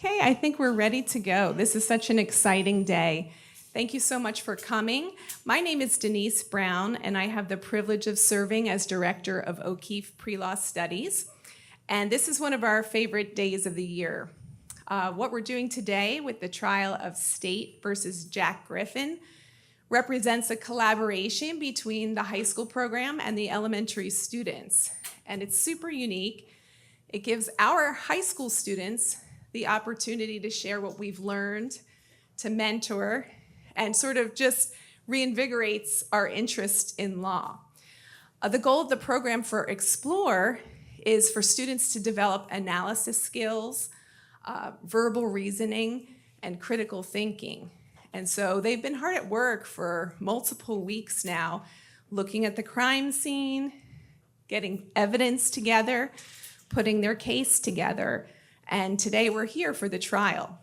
Okay, I think we're ready to go. This is such an exciting day. Thank you so much for coming. My name is Denise Brown, and I have the privilege of serving as Director of O'Keefe Pre-Law Studies. And this is one of our favorite days of the year. What we're doing today with the trial of State versus Jack Griffin represents a collaboration between the high school program and the elementary students. And it's super unique. It gives our high school students the opportunity to share what we've learned, to mentor, and sort of just reinvigorates our interest in law. The goal of the program for Explore is for students to develop analysis skills, verbal reasoning, and critical thinking. And so they've been hard at work for multiple weeks now, looking at the crime scene, getting evidence together, putting their case together. And today we're here for the trial.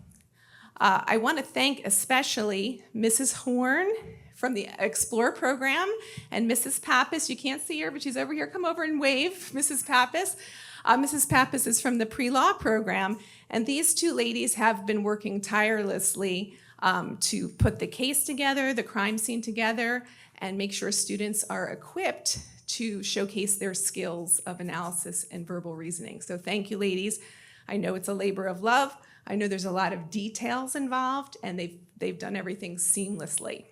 I want to thank especially Mrs. Horn from the Explore program and Mrs. Pappas. You can't see her, but she's over here. Come over and wave, Mrs. Pappas. Mrs. Pappas is from the pre-law program, and these two ladies have been working tirelessly to put the case together, the crime scene together, and make sure students are equipped to showcase their skills of analysis and verbal reasoning. So thank you, ladies. I know it's a labor of love. I know there's a lot of details involved, and they've done everything seamlessly.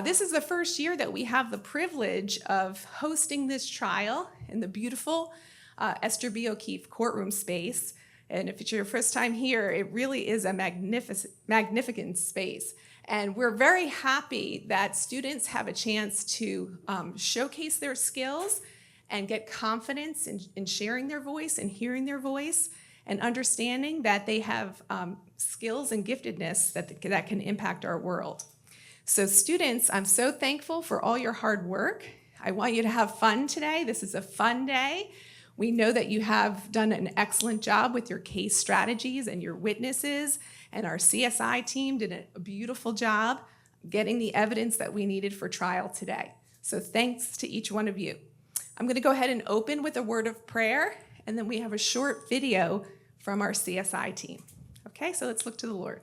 This is the first year that we have the privilege of hosting this trial in the beautiful Esther B. O'Keefe courtroom space. And if it's your first time here, it really is a magnificent space. And we're very happy that students have a chance to showcase their skills and get confidence in sharing their voice and hearing their voice, and understanding that they have skills and giftedness that can impact our world. So students, I'm so thankful for all your hard work. I want you to have fun today. This is a fun day. We know that you have done an excellent job with your case strategies and your witnesses, and our CSI team did a beautiful job getting the evidence that we needed for trial today. So thanks to each one of you. I'm going to go ahead and open with a word of prayer, and then we have a short video from our CSI team. Okay, so let's look to the Lord.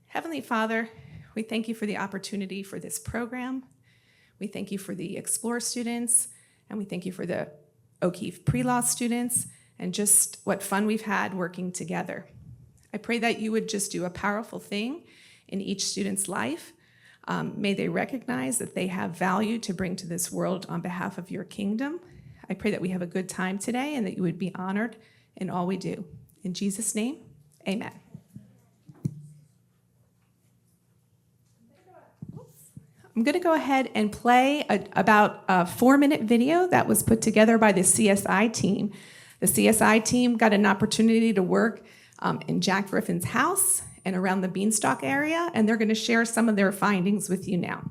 Heavenly Father, we thank you for the opportunity for this program. We thank you for the Explore students, and we thank you for the O'Keefe pre-law students, and just what fun we've had working together. I pray that you would just do a powerful thing in each student's life. May they recognize that they have value to bring to this world on behalf of your kingdom. I pray that we have a good time today and that you would be honored in all we do. In Jesus' name, amen. I'm going to go ahead and play about a 4-minute video that was put together by the CSI team. The CSI team got an opportunity to work in Jack Griffin's house and around the Beanstalk area, and they're going to share some of their findings with you now.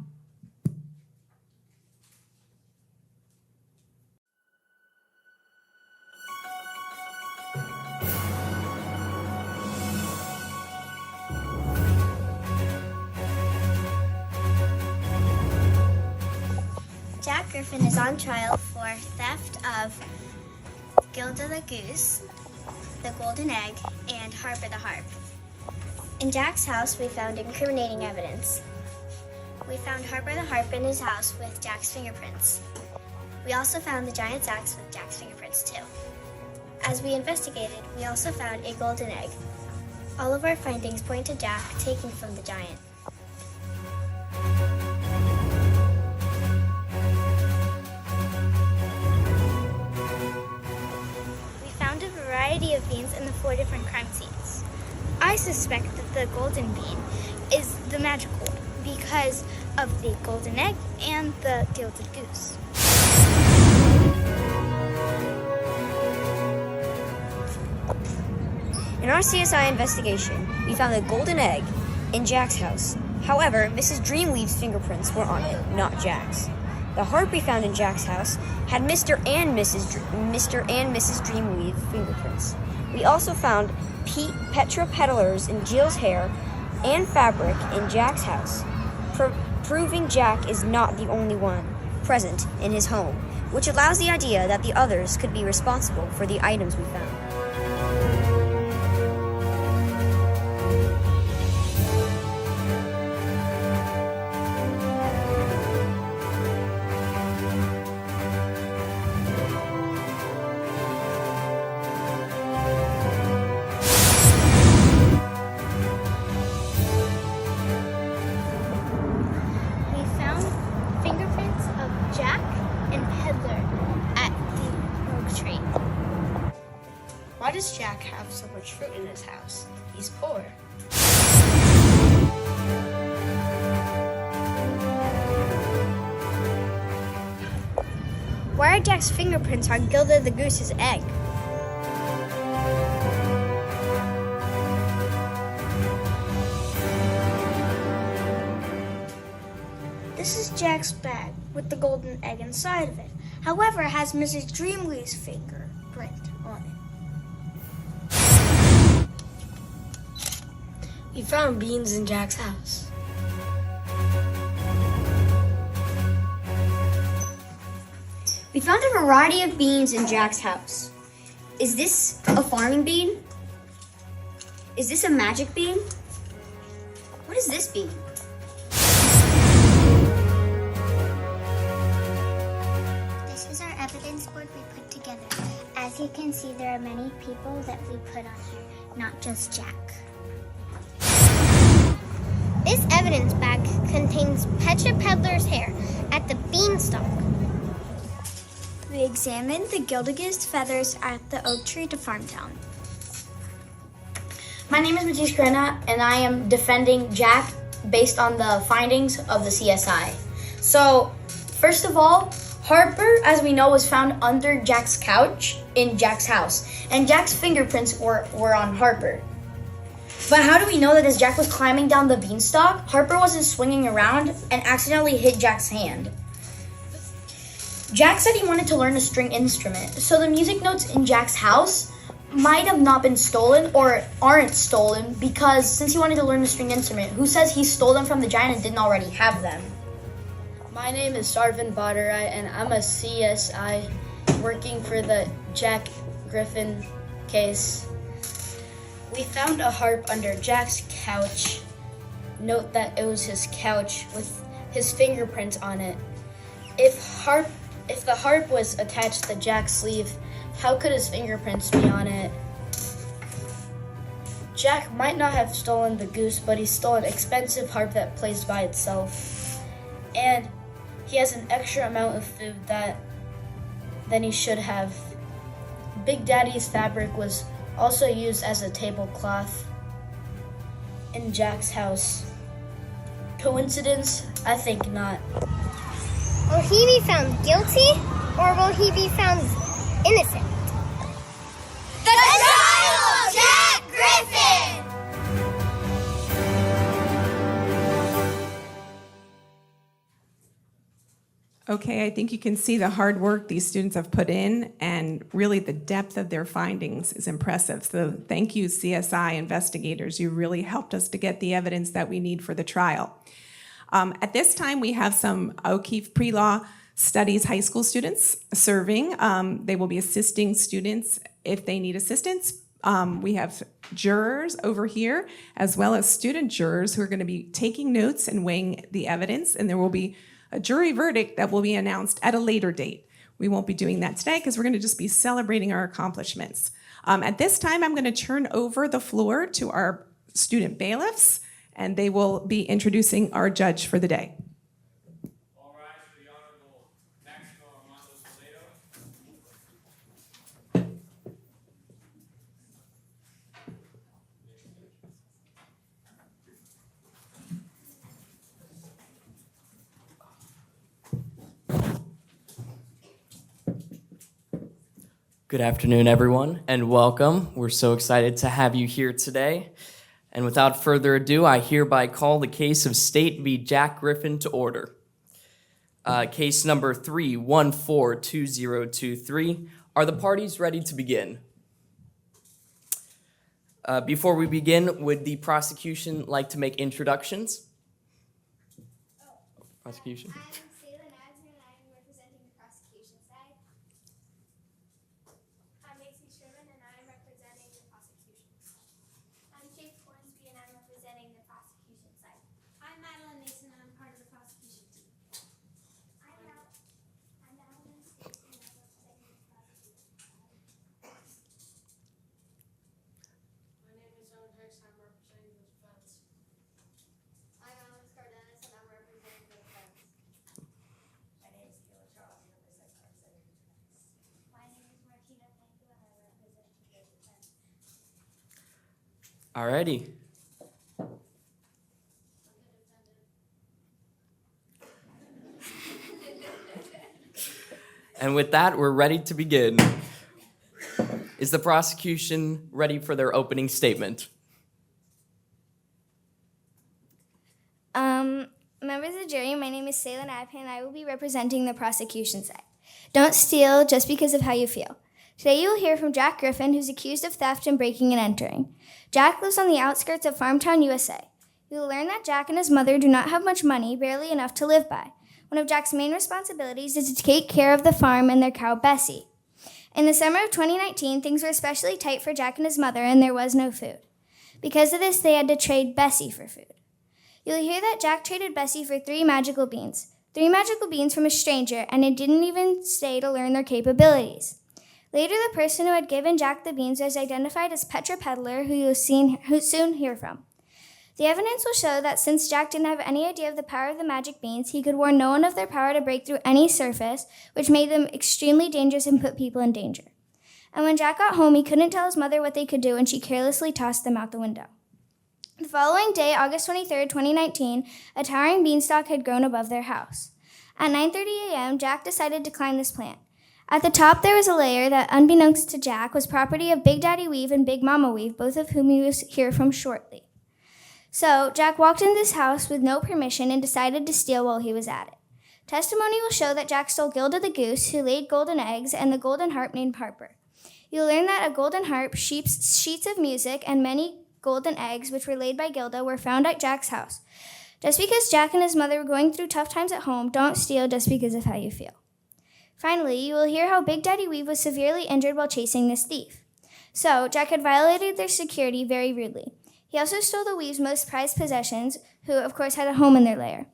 Jack Griffin is on trial for theft of Gilda the Goose, the golden egg, and Harper the Harp. In Jack's house, we found incriminating evidence. We found Harper the Harp in his house with Jack's fingerprints. We also found the giant's axe with Jack's fingerprints too. As we investigated, we also found a golden egg. All of our findings point to Jack taking from the giant. Of beans in the 4 different crime scenes. I suspect that the golden bean is the magical one because of the golden egg and the gilded goose. In our CSI investigation, we found a golden egg in Jack's house. However, Mrs. Dreamweaver's fingerprints were on it, not Jack's. The harp we found in Jack's house had Mr. and Mrs. Dreamweaver's fingerprints. We also found Petra Peddlers in Jill's hair and fabric in Jack's house, proving Jack is not the only one present in his home, which allows the idea that the others could be responsible for the items we found. Jack have so much fruit in his house? He's poor. Why are Jack's fingerprints on Gilda the Goose's egg? This is Jack's bag with the golden egg inside of it. However, it has Mrs. Dreamweaver's fingerprint on it. We found beans in Jack's house. We found a variety of beans in Jack's house. Is this a farming bean? Is this a magic bean? What is this bean? This is our evidence board we put together. As you can see, there are many people that we put on here, not just Jack. This evidence bag contains Petra Peddler's hair at the Beanstalk. We examined the Gilda Goose feathers at the oak tree to Farmtown. My name is Matisse Karina, and I am defending Jack based on the findings of the CSI. So, first of all, Harper, as we know, was found under Jack's couch in Jack's house, and Jack's fingerprints were on Harper. But how do we know that as Jack was climbing down the beanstalk, Harper wasn't swinging around and accidentally hit Jack's hand? Jack said he wanted to learn a string instrument, so the music notes in Jack's house might have not been stolen or aren't stolen because since he wanted to learn a string instrument, who says he stole them from the giant and didn't already have them? My name is Sarvin Badarai, and I'm a CSI working for the Jack Griffin case. We found a harp under Jack's couch. Note that it was his couch with his fingerprints on it. If the harp was attached to Jack's sleeve, how could his fingerprints be on it? Jack might not have stolen the goose, but he stole an expensive harp that plays by itself. And he has an extra amount of food than he should have. Big Daddy's fabric was also used as a tablecloth in Jack's house. Coincidence? I think not. Will he be found guilty or will he be found innocent? The trial of Jack Griffin! Okay, I think you can see the hard work these students have put in, and really the depth of their findings is impressive. So thank you, CSI investigators. You really helped us to get the evidence that we need for the trial. At this time, we have some O'Keefe Pre-Law Studies high school students serving. They will be assisting students if they need assistance. We have jurors over here, as well as student jurors who are going to be taking notes and weighing the evidence, and there will be a jury verdict that will be announced at a later date. We won't be doing that today because we're going to just be celebrating our accomplishments. At this time, I'm going to turn over the floor to our student bailiffs, and they will be introducing our judge for the day. All rise for the Honorable Max Toledo. Good afternoon, everyone, and welcome. We're so excited to have you here today. And without further ado, I hereby call the case of State v. Jack Griffin to order. Case number 3142023. Are the parties ready to begin? Before we begin, would the prosecution like to make introductions? Prosecution. Alrighty. And with that, we're ready to begin. Is the prosecution ready for their opening statement? Members of the jury, my name is Saylan Adpan, and I will be representing the prosecution side. Don't steal just because of how you feel. Today you will hear from Jack Griffin, who's accused of theft and breaking and entering. Jack lives on the outskirts of Farmtown, USA. You will learn that Jack and his mother do not have much money, barely enough to live by. One of Jack's main responsibilities is to take care of the farm and their cow, Bessie. In the summer of 2019, things were especially tight for Jack and his mother, and there was no food. Because of this, they had to trade Bessie for food. You'll hear that Jack traded Bessie for 3 magical beans. 3 magical beans from a stranger, and it didn't even stay to learn their capabilities. Later, the person who had given Jack the beans was identified as Petra Peddler, who you'll soon hear from. The evidence will show that since Jack didn't have any idea of the power of the magic beans, he could warn no one of their power to break through any surface, which made them extremely dangerous and put people in danger. And when Jack got home, he couldn't tell his mother what they could do, and she carelessly tossed them out the window. The following day, August 23, 2019, a towering beanstalk had grown above their house. At 9:30 a.m., Jack decided to climb this plant. At the top, there was a layer that, unbeknownst to Jack, was property of Big Daddy Weave and Big Mama Weave, both of whom you will hear from shortly. So, Jack walked into this house with no permission and decided to steal while he was at it. Testimony will show that Jack stole Gilda the Goose, who laid golden eggs, and the golden harp named Harper. You'll learn that a golden harp, sheets of music, and many golden eggs, which were laid by Gilda, were found at Jack's house. Just because Jack and his mother were going through tough times at home, don't steal just because of how you feel. Finally, you will hear how Big Daddy Weave was severely injured while chasing this thief. So, Jack had violated their security very rudely. He also stole the Weave's most prized possessions, who, of course, had a home in their lair.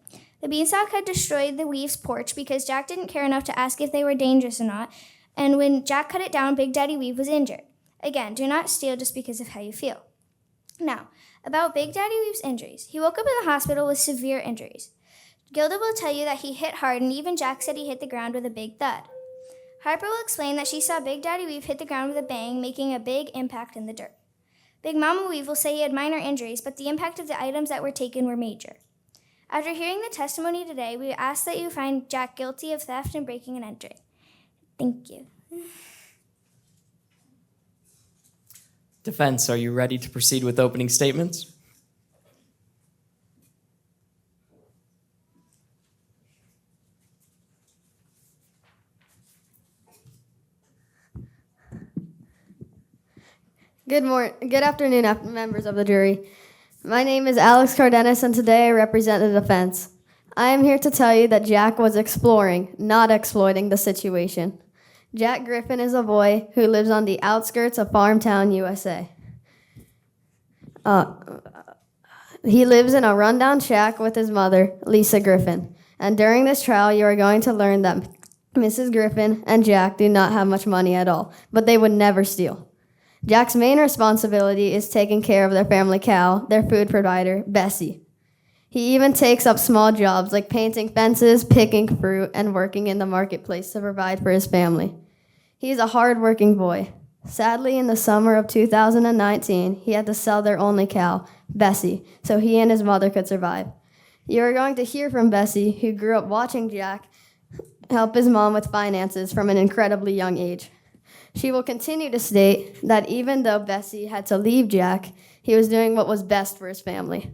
The beanstalk had destroyed the Weave's porch because Jack didn't care enough to ask if they were dangerous or not, and when Jack cut it down, Big Daddy Weave was injured. Again, do not steal just because of how you feel. Now, about Big Daddy Weave's injuries. He woke up in the hospital with severe injuries. Gilda will tell you that he hit hard, and even Jack said he hit the ground with a big thud. Harper will explain that she saw Big Daddy Weave hit the ground with a bang, making a big impact in the dirt. Big Mama Weave will say he had minor injuries, but the impact of the items that were taken were major. After hearing the testimony today, we ask that you find Jack guilty of theft and breaking and entering. Thank you. Defense, are you ready to proceed with opening statements? Good afternoon, members of the jury. My name is Alex Cardenas, and today I represent the defense. I am here to tell you that Jack was exploring, not exploiting the situation. Jack Griffin is a boy who lives on the outskirts of Farmtown, USA. He lives in a rundown shack with his mother, Lisa Griffin. And during this trial, you are going to learn that Mrs. Griffin and Jack do not have much money at all, but they would never steal. Jack's main responsibility is taking care of their family cow, their food provider, Bessie. He even takes up small jobs like painting fences, picking fruit, and working in the marketplace to provide for his family. He's a hard-working boy. Sadly, in the summer of 2019, he had to sell their only cow, Bessie, so he and his mother could survive. You are going to hear from Bessie, who grew up watching Jack help his mom with finances from an incredibly young age. She will continue to state that even though Bessie had to leave Jack, he was doing what was best for his family.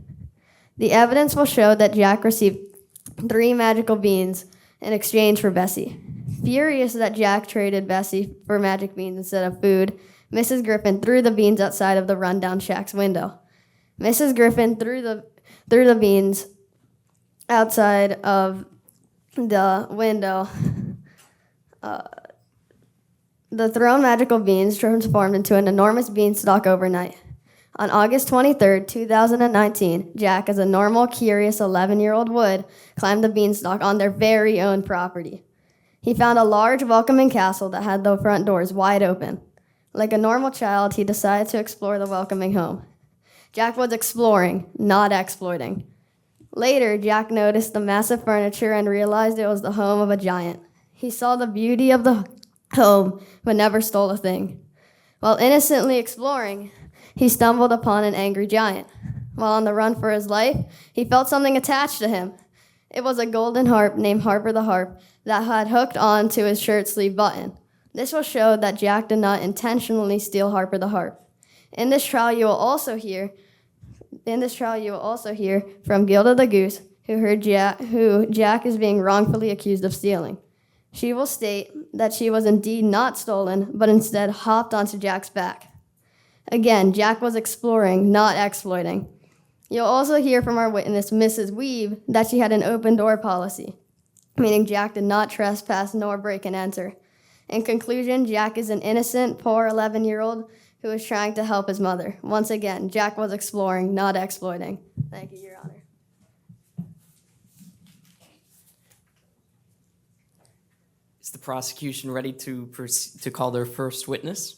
The evidence will show that Jack received 3 magical beans in exchange for Bessie. Furious that Jack traded Bessie for magic beans instead of food, Mrs. Griffin threw the beans outside of the rundown shack's window. Mrs. Griffin threw the beans outside of the window. The thrown magical beans transformed into an enormous beanstalk overnight. On August 23, 2019, Jack, as a normal, curious 11-year-old would, climbed the beanstalk on their very own property. He found a large, welcoming castle that had the front doors wide open. Like a normal child, he decided to explore the welcoming home. Jack was exploring, not exploiting. Later, Jack noticed the massive furniture and realized it was the home of a giant. He saw the beauty of the home, but never stole a thing. While innocently exploring, he stumbled upon an angry giant. While on the run for his life, he felt something attached to him. It was a golden harp named Harper the Harp that had hooked on to his shirt sleeve button. This will show that Jack did not intentionally steal Harper the Harp. In this trial, you will also hear from Gilda the Goose, who Jack is being wrongfully accused of stealing. She will state that she was indeed not stolen, but instead hopped onto Jack's back. Again, Jack was exploring, not exploiting. You'll also hear from our witness, Mrs. Weeb, that she had an open door policy, meaning Jack did not trespass nor break and enter. In conclusion, Jack is an innocent, poor 11-year-old who is trying to help his mother. Once again, Jack was exploring, not exploiting. Thank you, Your Honor. Is the prosecution ready to call their first witness?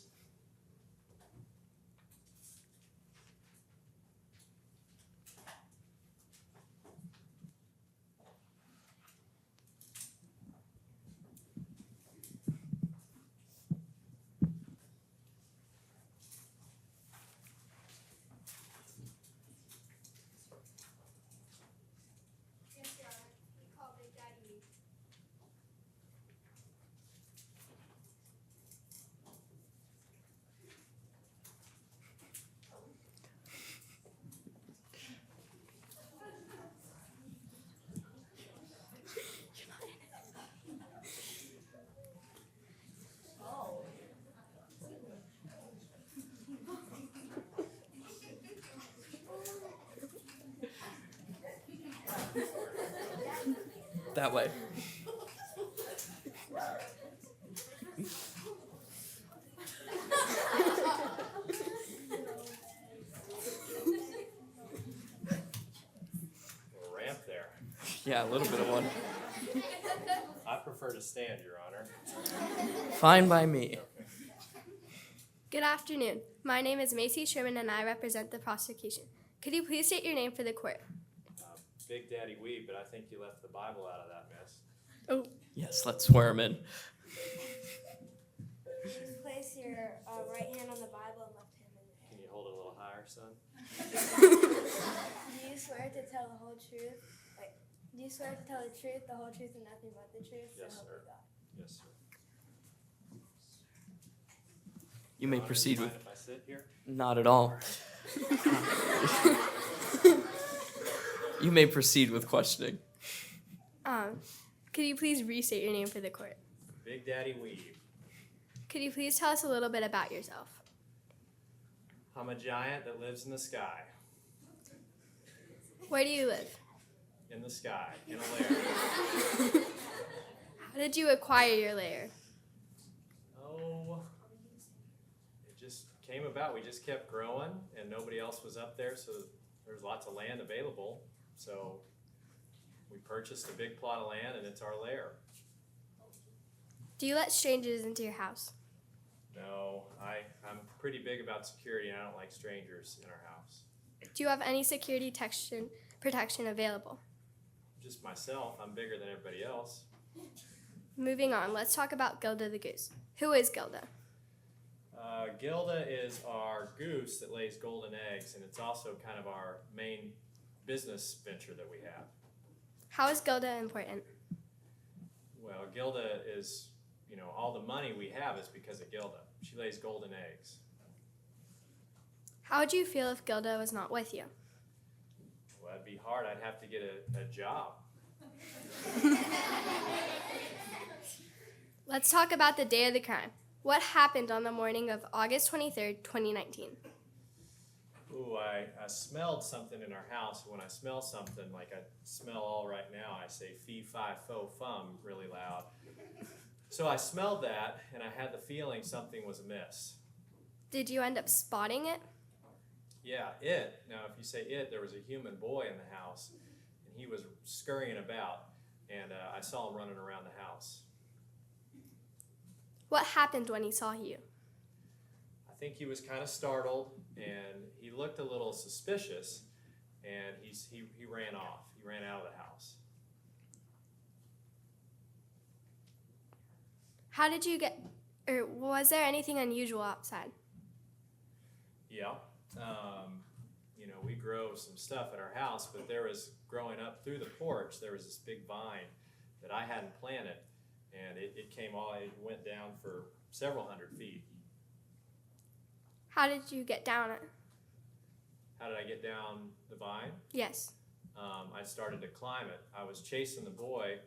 That way. Ramp there. Yeah, a little bit of one. I prefer to stand, Your Honor. Fine by me. Good afternoon. My name is Macy Sherman and I represent the prosecution. Could you please state your name for the court? Big Daddy Weeb, but I think you left the Bible out of that mess. Oh. Yes, let's swear him in. Place your right hand on the Bible and left hand in the Can you hold it a little higher, son? Do you swear to tell the whole truth? Do you swear to tell the truth, the whole truth, and nothing but the truth? Yes, So help sir. you God. Yes, sir. You may Your Honor, proceed do you with. mind if I sit here? Not at all. You may proceed with questioning. Could you please restate your name for the court? Big Daddy Weeb. Could you please tell us a little bit about yourself? I'm a giant that lives in the sky. Where do you live? In the sky, in a lair. How did you acquire your lair? Oh, it just came about. We just kept growing, and nobody else was up there, so there was lots of land available. So we purchased a big plot of land, and it's our lair. Do you let strangers into your house? No, I'm pretty big about security, and I don't like strangers in our house. Do you have any security protection available? Just myself. I'm bigger than everybody else. Moving on, let's talk about Gilda the Goose. Who is Gilda? Gilda is our goose that lays golden eggs, and it's also kind of our main business venture that we have. How is Gilda important? Well, Gilda is, all the money we have is because of Gilda. She lays golden eggs. How would you feel if Gilda was not with you? Well, that'd be hard. I'd have to get a job. Let's talk about the day of the crime. What happened on the morning of August 23rd, 2019? Ooh, I smelled something in our house. When I smell something, like I smell all right now, I say fee, fi, fo, fum really loud. So I smelled that, and I had the feeling something was amiss. Did you end up spotting it? Yeah, it. Now, if you say it, there was a human boy in the house, and he was scurrying about, and I saw him running around the house. What happened when he saw you? I think he was kind of startled, and he looked a little suspicious, and he ran off. He ran out of the house. How did you was there anything unusual outside? Yeah, we grow some stuff at our house, but there was, growing up through the porch, there was this big vine that I hadn't planted, and it went down for several hundred feet. How did you get down it? How did I get down the vine? Yes. I started to climb it. I was chasing the boy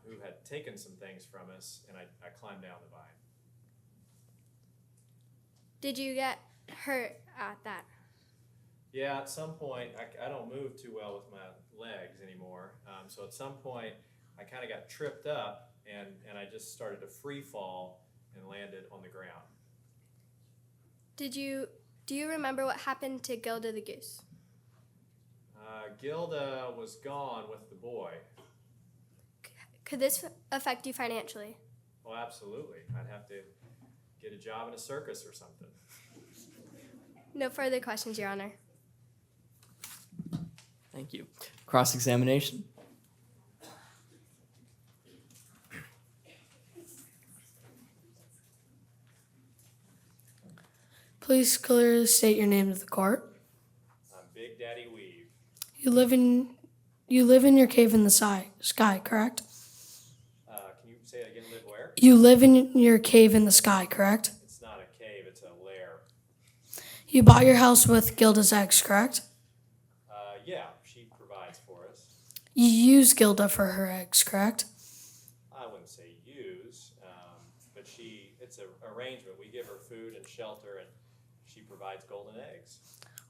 who had taken some things from us, and I climbed down the vine. Did you get hurt at that? Yeah, at some point, I don't move too well with my legs anymore. So at some point, I kind of got tripped up, and I just started to free fall and landed on the ground. Do you remember what happened to Gilda the Goose? Gilda was gone with the boy. Could this affect you financially? Oh, absolutely. I'd have to get a job in a circus or something. No further questions, Your Honor. Thank you. Cross-examination. Please clearly state your name to the court. I'm Big Daddy Weave. You live in your cave in the sky, correct? Can you say it again? Live where? You live in your cave in the sky, correct? It's not a cave, it's a lair. You bought your house with Gilda's eggs, correct? Yeah, she provides for us. You use Gilda for her eggs, correct? I wouldn't say use, but it's an arrangement. We give her food and shelter, and she provides golden eggs.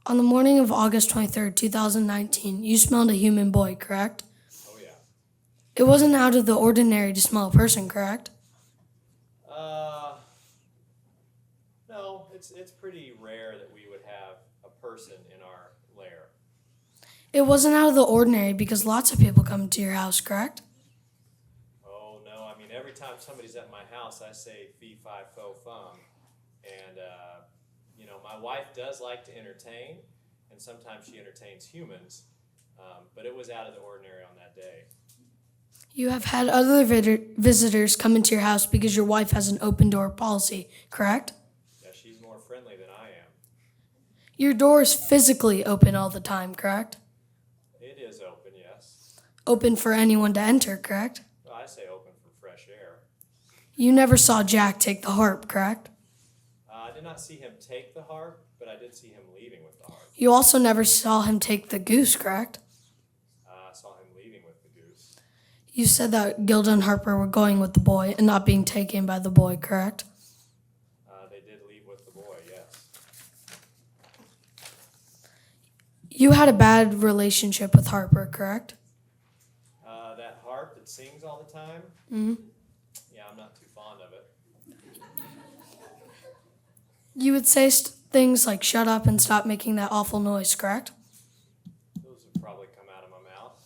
On the morning of August 23rd, 2019, you smelled a human boy, correct? Oh, yeah. It wasn't out of the ordinary to smell a person, correct? No, it's pretty rare that we would have a person in our lair. It wasn't out of the ordinary because lots of people come to your house, correct? Oh, no, I mean, every time somebody's at my house, I say fee, fi, fo, fum. And, my wife does like to entertain, and sometimes she entertains humans, but it was out of the ordinary on that day. You have had other visitors come into your house because your wife has an open door policy, correct? Yeah, she's more friendly than I am. Your door is physically open all the time, correct? It is open, yes. Open for anyone to enter, correct? Well, I say open for fresh air. You never saw Jack take the harp, correct? I did not see him take the harp, but I did see him leaving with the harp. You also never saw him take the goose, correct? I saw him leaving with the goose. You said that Gilda and Harper were going with the boy and not being taken by the boy, correct? They did leave with the boy, yes. You had a bad relationship with Harper, correct? That harp that sings all the time? Mm-hmm. Yeah, I'm not too fond of it. You would say things like, shut up and stop making that awful noise, correct? Those would probably come out of my mouth.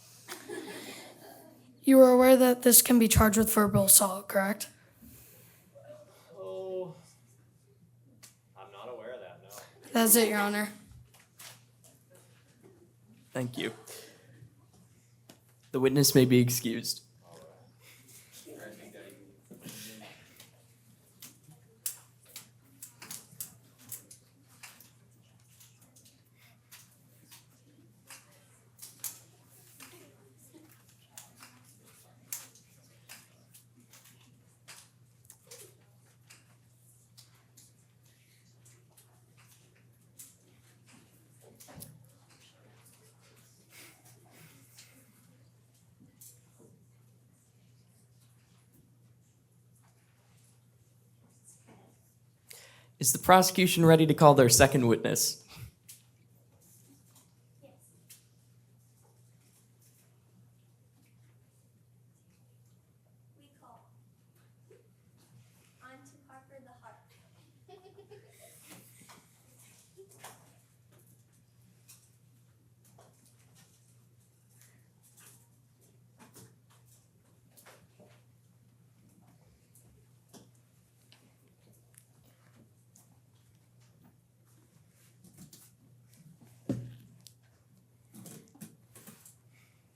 You were aware that this can be charged with verbal assault, correct? Oh, I'm not aware of that, no. That's it, Your Honor. Thank you. The witness may be excused. Is the prosecution ready to call their second witness? We call on to Harper the Harp.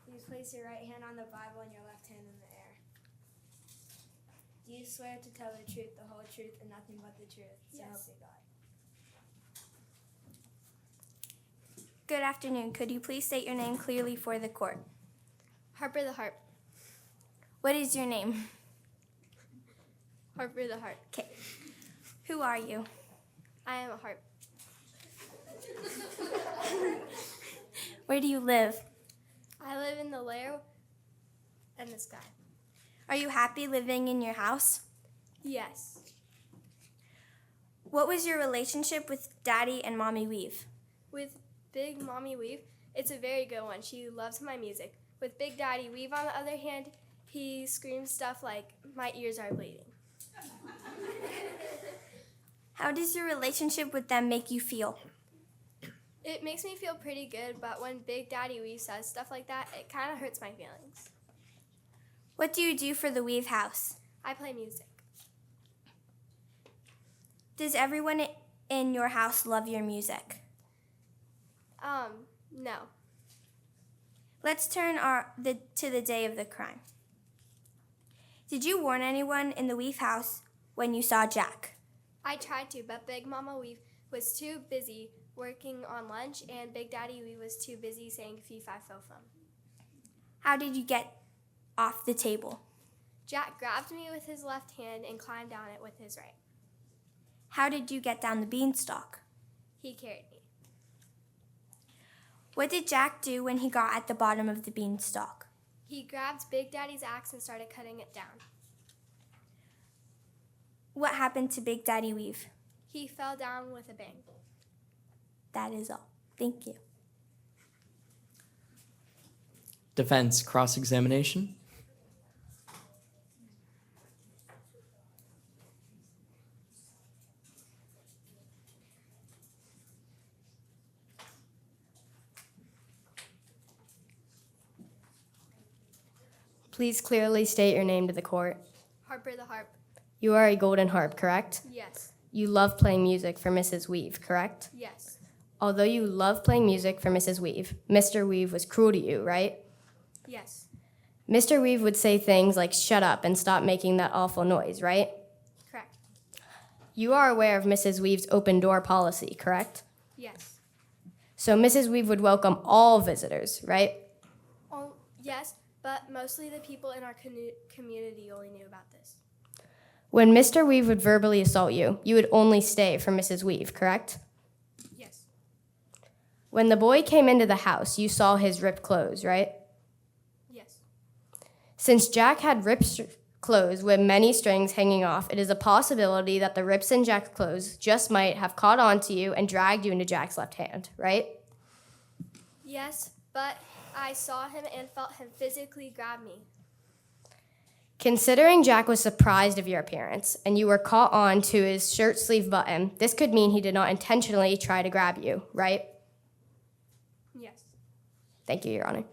Please place your right hand on the Bible and your left hand in the air. Do you swear to tell the truth, the whole truth, and nothing but the truth? So help you God. Good afternoon. Could you please state your name clearly for the court? Harper the Harp. What is your name? Harper the Harp. Okay. Who are you? I am a harp. Where do you live? I live in the lair and the sky. Are you happy living in your house? Yes. What was your relationship with Daddy and Mommy Weave? With Big Mommy Weave, it's a very good one. She loves my music. With Big Daddy Weave, on the other hand, he screams stuff like, "My ears are bleeding." How does your relationship with them make you feel? It makes me feel pretty good, but when Big Daddy Weave says stuff like that, it kind of hurts my feelings. What do you do for the Weave house? I play music. Does everyone in your house love your music? No. Let's turn to the day of the crime. Did you warn anyone in the Weave house when you saw Jack? I tried to, but Big Mama Weave was too busy working on lunch, and Big Daddy Weave was too busy saying fee fi fo fum. How did you get off the table? Jack grabbed me with his left hand and climbed down it with his right. How did you get down the beanstalk? He carried me. What did Jack do when he got at the bottom of the beanstalk? He grabbed Big Daddy's axe and started cutting it down. What happened to Big Daddy Weave? He fell down with a bang. That is all. Thank you. Defense cross-examination. Please clearly state your name to the court. Harper the Harp. You are a golden harp, correct? Yes. You love playing music for Mrs. Weave, correct? Yes. Although you love playing music for Mrs. Weave, Mr. Weave was cruel to you, right? Yes. Mr. Weave would say things like, "Shut up and stop making that awful noise," right? Correct. You are aware of Mrs. Weave's open door policy, correct? Yes. So Mrs. Weave would welcome all visitors, right? Oh, yes, but mostly the people in our community only knew about this. When Mr. Weave would verbally assault you, you would only stay for Mrs. Weave, correct? Yes. When the boy came into the house, you saw his ripped clothes, right? Yes. Since Jack had ripped clothes with many strings hanging off, it is a possibility that the rips in Jack's clothes just might have caught on to you and dragged you into Jack's left hand, right? Yes, but I saw him and felt him physically grab me. Considering Jack was surprised of your appearance and you were caught on to his shirt sleeve button, this could mean he did not intentionally try to grab you, right? Yes. Thank you, Your Honor.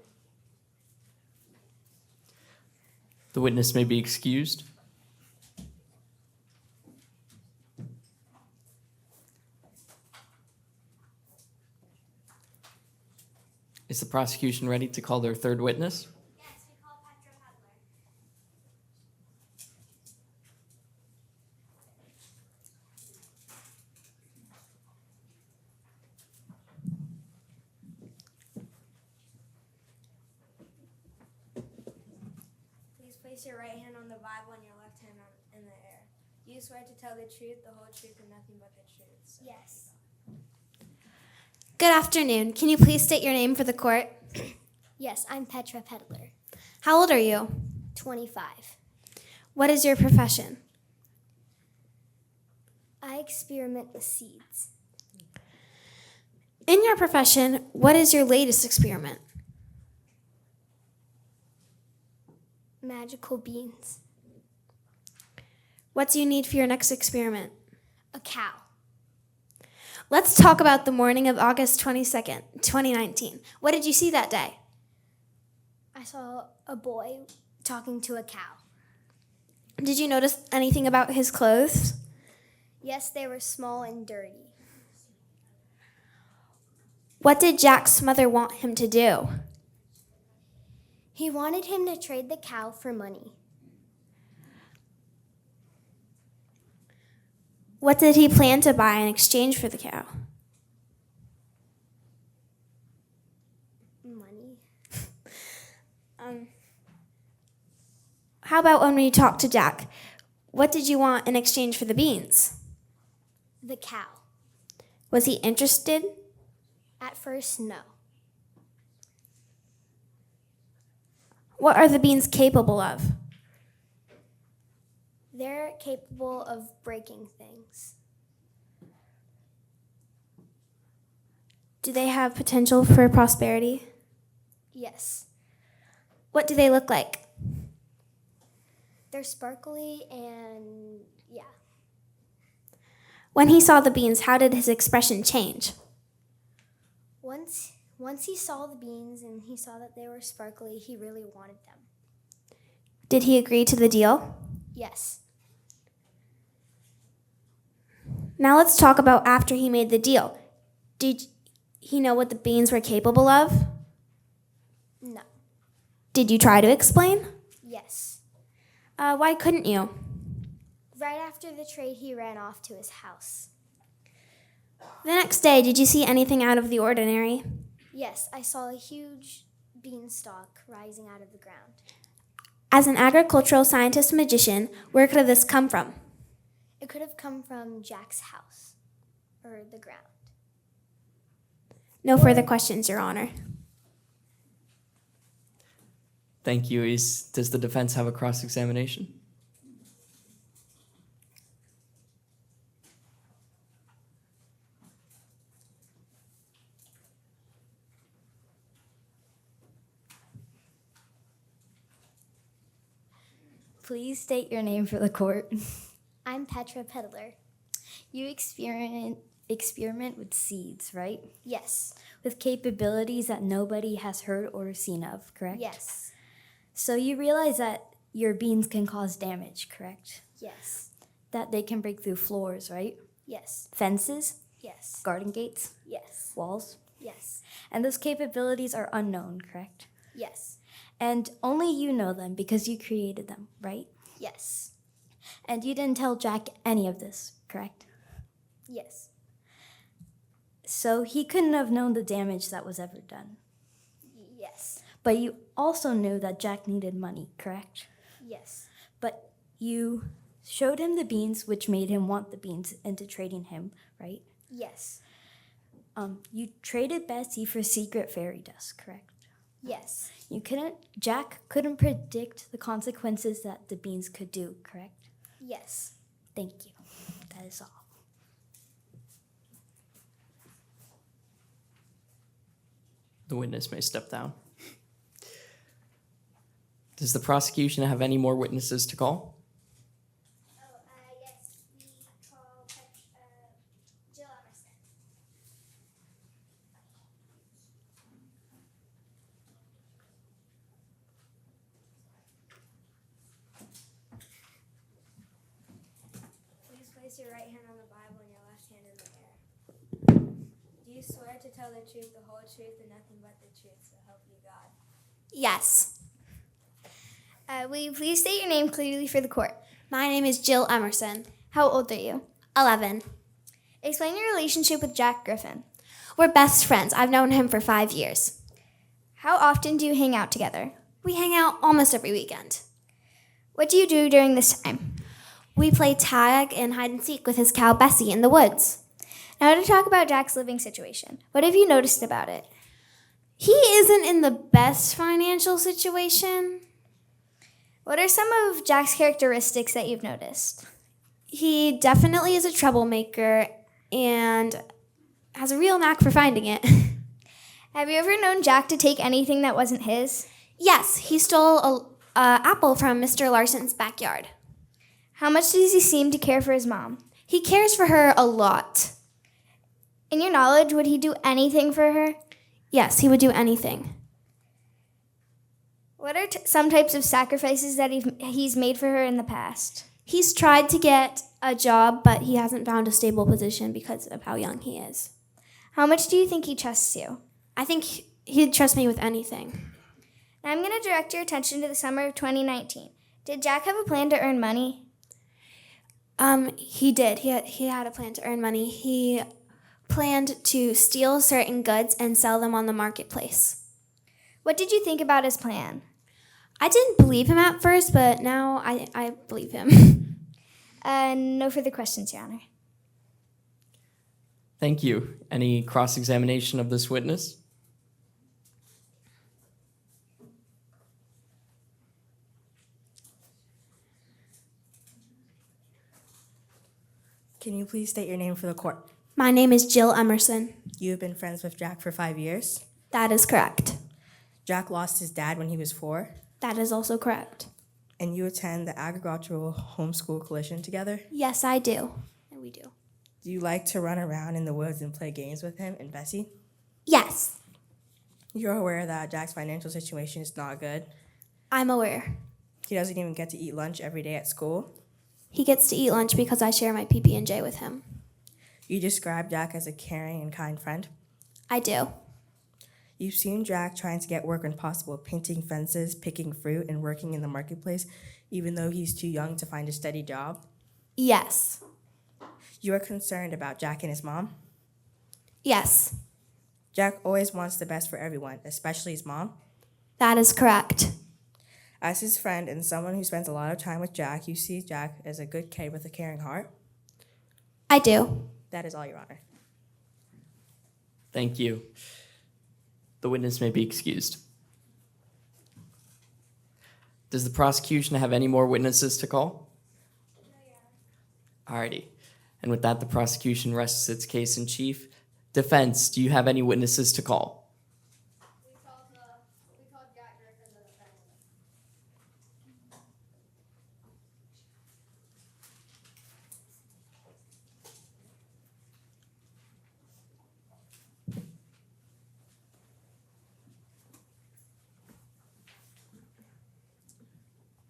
The witness may be excused. Is the prosecution ready to call their third witness? Yes, we call Petra Peddler. Please place your right hand on the Bible and your left hand in the air. You swear to tell the truth, the whole truth, and nothing but the truth. So Yes. Good afternoon. Can you please state your name for the court? Yes, I'm Petra Peddler, How old are you? 25. What is your profession? I experiment with seeds. In your profession, what is your latest experiment? Magical beans. What do you need for your next experiment? A cow. Let's talk about the morning of August 22nd, 2019. What did you see that day? I saw a boy talking to a cow. Did you notice anything about his clothes? Yes, they were small and dirty. What did Jack's mother want him to do? He wanted him to trade the cow for money. What did he plan to buy in exchange for the cow? Money. How about when we talked to Jack? What did you want in exchange for the beans? The cow. Was he interested? At first, no. What are the beans capable of? They're capable of breaking things. Do they have potential for prosperity? Yes. What do they look like? They're sparkly and yeah. When he saw the beans, how did his expression change? Once he saw the beans and he saw that they were sparkly, he really wanted them. Did he agree to the deal? Yes. Now let's talk about after he made the deal. Did he know what the beans were capable of? No. Did you try to explain? Yes. Why couldn't you? Right after the trade, he ran off to his house. The next day, did you see anything out of the ordinary? Yes, I saw a huge beanstalk rising out of the ground. As an agricultural scientist magician, where could this come from? It could have come from Jack's house or the ground. No further questions, Your Honor. Thank you. Does the defense have a cross-examination? Please state your name for the court. I'm Petra, Peddler. You experiment with seeds, right? Yes. With capabilities that nobody has heard or seen of, correct? Yes. So you realize that your beans can cause damage, correct? Yes. That they can break through floors, right? Yes. Fences? Yes. Garden gates? Yes. Walls? Yes. And those capabilities are unknown, correct? Yes. And only you know them because you created them, right? Yes. And you didn't tell Jack any of this, correct? Yes. So he couldn't have known the damage that was ever done. Yes. But you also knew that Jack needed money, correct? Yes. But you showed him the beans, which made him want the beans into trading him, right? Yes. You traded Bessie for secret fairy dust, correct? Yes. Jack couldn't predict the consequences that the beans could do, correct? Yes. Thank you. That is all. The witness may step down. Does the prosecution have any more witnesses to call? Yes. We call Petra, Jill Emerson. Please place your right hand on the Bible and your left hand in the air. Do you swear to tell the truth, the whole truth, and nothing but the truth, so help you God? Yes. Will you please state your name clearly for the court? My name is Jill Emerson. How old are you? 11. Explain your relationship with Jack Griffin. We're best friends. I've known him for 5 years. How often do you hang out together? We hang out almost every weekend. What do you do during this time? We play tag and hide and seek with his cow Bessie in the woods. Now to talk about Jack's living situation. What have you noticed about it? He isn't in the best financial situation. What are some of Jack's characteristics that you've noticed? He definitely is a troublemaker and has a real knack for finding it. Have you ever known Jack to take anything that wasn't his? Yes, he stole an apple from Mr. Larson's backyard. How much does he seem to care for his mom? He cares for her a lot. In your knowledge, would he do anything for her? Yes, he would do anything. What are some types of sacrifices that he's made for her in the past? He's tried to get a job, but he hasn't found a stable position because of how young he is. How much do you think he trusts you? I think he'd trust me with anything. Now I'm going to direct your attention to the summer of 2019. Did Jack have a plan to earn money? He did. He had a plan to earn money. He planned to steal certain goods and sell them on the marketplace. What did you think about his plan? I didn't believe him at first, but now I believe him. No further questions, Your Honor. Thank you. Any cross-examination of this witness? Can you please state your name for the court? My name is Jill Emerson. You have been friends with Jack for 5 years. That is correct. Jack lost his dad when he was 4. That is also correct. And you attend the agricultural homeschool coalition together. Yes, I do. And we do. Do you like to run around in the woods and play games with him and Bessie? Yes, You're aware that Jack's financial situation is not good. I'm aware. He doesn't even get to eat lunch every day at school. He gets to eat lunch because I share my PB&J with him. You describe Jack as a caring and kind friend. I do. You've seen Jack trying to get work when possible, painting fences, picking fruit, and working in the marketplace, even though he's too young to find a steady job. Yes. You are concerned about Jack and his mom. Yes, Jack always wants the best for everyone, especially his mom. that is correct. As his friend and someone who spends a lot of time with Jack, you see Jack as a good kid with a caring heart. I do. That is all, Your Honor. Thank you. The witness may be excused. Does the prosecution have any more witnesses to call? Alrighty. And with that, the prosecution rests its case in chief. Defense, do you have any witnesses to call?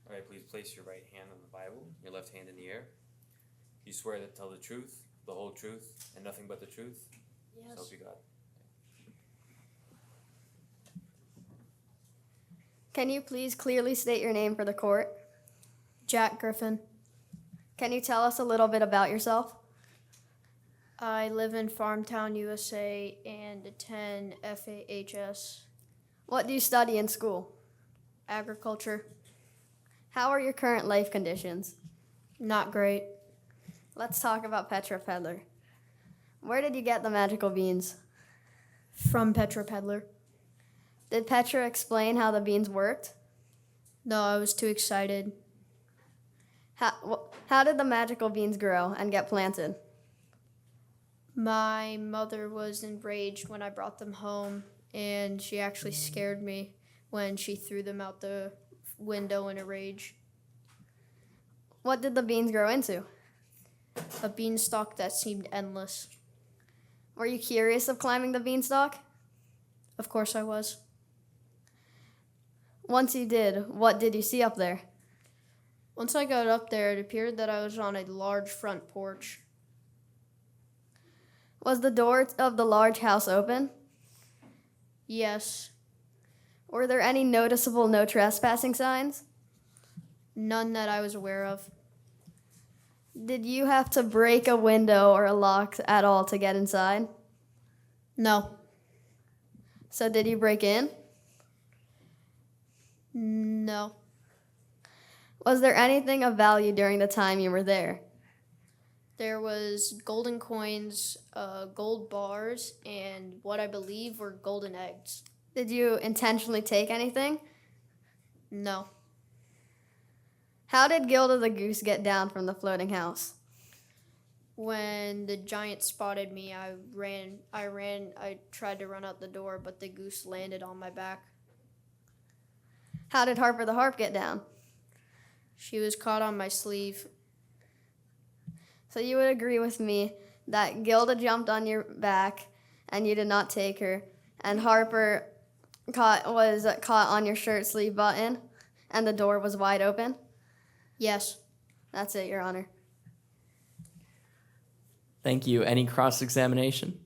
All right, please place your right hand on the Bible, your left hand in the air. You swear to tell the truth, the whole truth, and nothing but the truth? Yes. So help you God. Can you please clearly state your name for the court? Jack Griffin. Can you tell us a little bit about yourself? I live in Farmtown, USA, and attend FAHS. What do you study in school? Agriculture. How are your current life conditions? Not great. Let's talk about Petra Peddler. Where did you get the magical beans? From Petra Peddler. Did Petra explain how the beans worked? No, I was too excited. How did the magical beans grow and get planted? My mother was enraged when I brought them home, and she actually scared me when she threw them out the window in a rage. What did the beans grow into? A beanstalk that seemed endless. Were you curious of climbing the beanstalk? Of course I was. Once you did, what did you see up there? Once I got up there, it appeared that I was on a large front porch. Was the door of the large house open? Yes. Were there any noticeable no trespassing signs? None that I was aware of. Did you have to break a window or a lock at all to get inside? No. So did you break in? No. Was there anything of value during the time you were there? There was golden coins, gold bars, and what I believe were golden eggs. Did you intentionally take anything? No. How did Gilda the Goose get down from the floating house? When the giant spotted me, I tried to run out the door, but the goose landed on my back. How did Harper the Harp get down? She was caught on my sleeve. So you would agree with me that Gilda jumped on your back and you did not take her, and Harper was caught on your shirt sleeve button and the door was wide open? Yes. That's it, Your Honor. Thank you. Any cross-examination?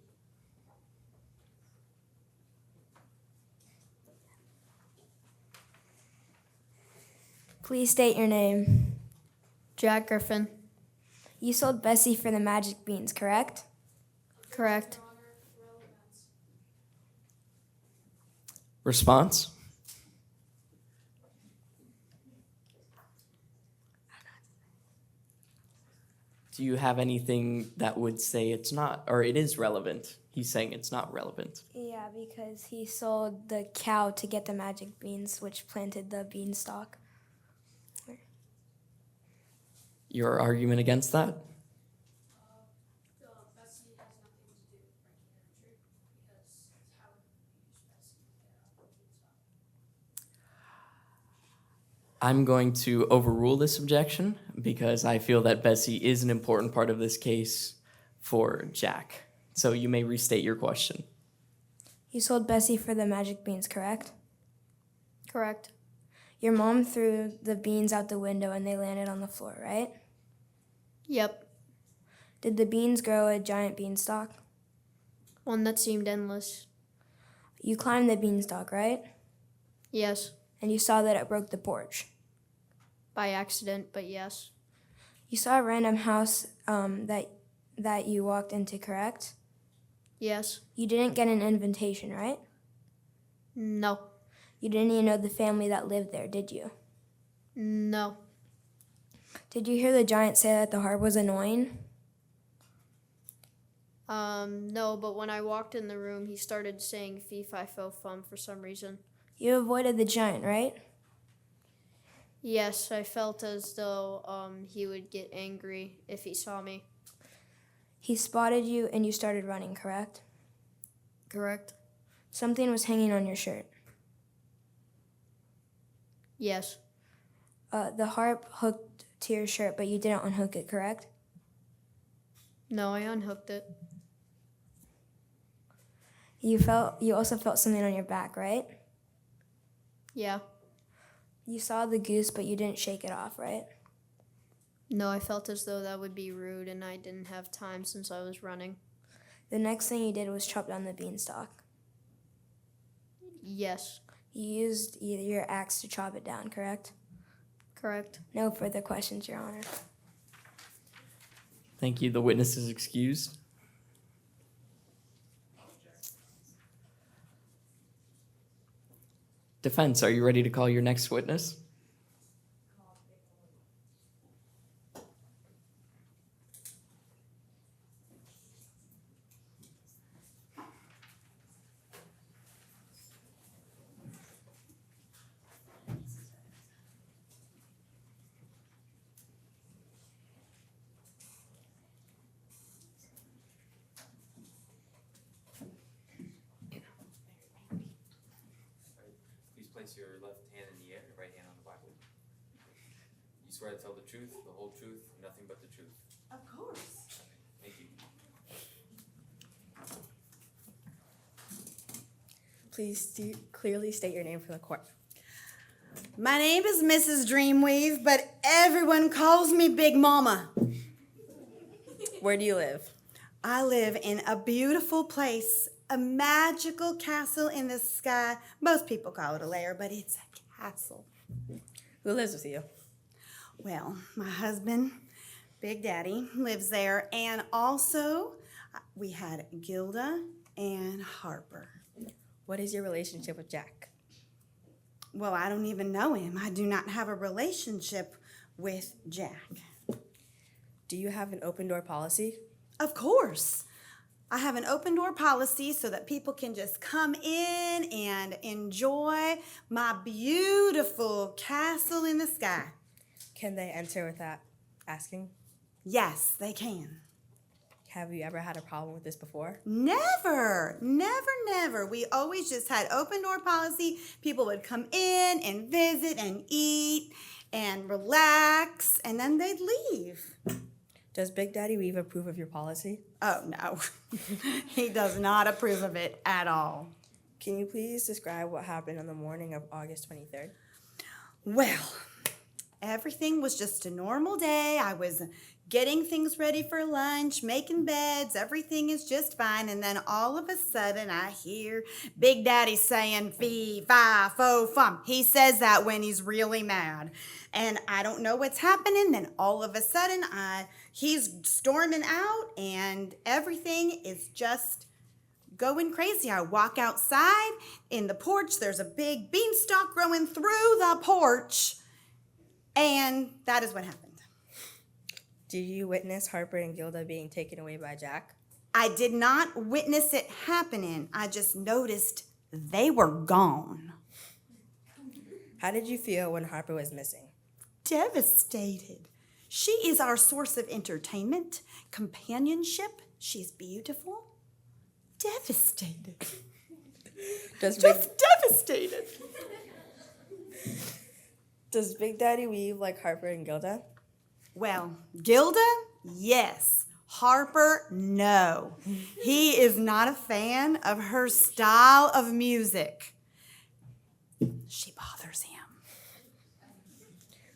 Please state your name. Jack Griffin. You sold Bessie for the magic beans, correct? Correct. Response? Do you have anything that would say it's not, or it is relevant? He's saying it's not relevant. Yeah, because he sold the cow to get the magic beans, which planted the beanstalk. Your argument against that? I'm going to overrule this objection because I feel that Bessie is an important part of this case for Jack. So you may restate your question. You sold Bessie for the magic beans, correct? Correct. Your mom threw the beans out the window and they landed on the floor, right? Yep. Did the beans grow a giant beanstalk? One that seemed endless. You climbed the beanstalk, right? Yes. And you saw that it broke the porch. By accident, but yes. You saw a random house that you walked into, correct? Yes. You didn't get an invitation, right? No. You didn't even know the family that lived there, did you? No. Did you hear the giant say that the harp was annoying? No, but when I walked in the room, he started saying fee, fi, fo, fum for some reason. You avoided the giant, right? Yes, I felt as though he would get angry if he saw me. He spotted you and you started running, correct? Correct. Something was hanging on your shirt. Yes. The harp hooked to your shirt, but you didn't unhook it, correct? No, I unhooked it. You also felt something on your back, right? Yeah. You saw the goose, but you didn't shake it off, right? No, I felt as though that would be rude and I didn't have time since I was running. The next thing you did was chop down the beanstalk. Yes. You used your axe to chop it down, correct? Correct. No further questions, Your Honor. Thank you. The witness is excused. Defense, are you ready to call your next witness? Place your left hand in the air, your right hand on the Bible. You swear to tell the truth, the whole truth, and nothing but the truth. Of course. Thank you. Please clearly state your name for the court. My name is Mrs. Dreamweaver, but everyone calls me Big Mama. Where do you live? I live in a beautiful place, a magical castle in the sky. Most people call it a lair, but it's a castle. Who lives with you? Well, my husband, Big Daddy, lives there, and also we had Gilda and Harper. What is your relationship with Jack? Well, I don't even know him. I do not have a relationship with Jack. Do you have an open door policy? Of course. I have an open door policy so that people can just come in and enjoy my beautiful castle in the sky. Can they enter without asking? Yes, they can. Have you ever had a problem with this before? Never, never, never. We always just had open door policy. People would come in and visit and eat and relax, and then they'd leave. Does Big Daddy Weave approve of your policy? Oh, no. He does not approve of it at all. Can you please describe what happened on the morning of August 23rd? Well, everything was just a normal day. I was getting things ready for lunch, making beds. Everything is just fine. And then all of a sudden, I hear Big Daddy saying, fee, fi, fo, fum. He says that when he's really mad. And I don't know what's happening. Then all of a sudden, he's storming out, and everything is just going crazy. I walk outside. In the porch, there's a big beanstalk growing through the porch. And that is what happened. Did you witness Harper and Gilda being taken away by Jack? I did not witness it happening. I just noticed they were gone. How did you feel when Harper was missing? Devastated. She is our source of entertainment, companionship. She's beautiful. Devastated. Just devastated. Does Big Daddy Weave like Harper and Gilda? Well, Gilda, yes. Harper, no. He is not a fan of her style of music. She bothers him.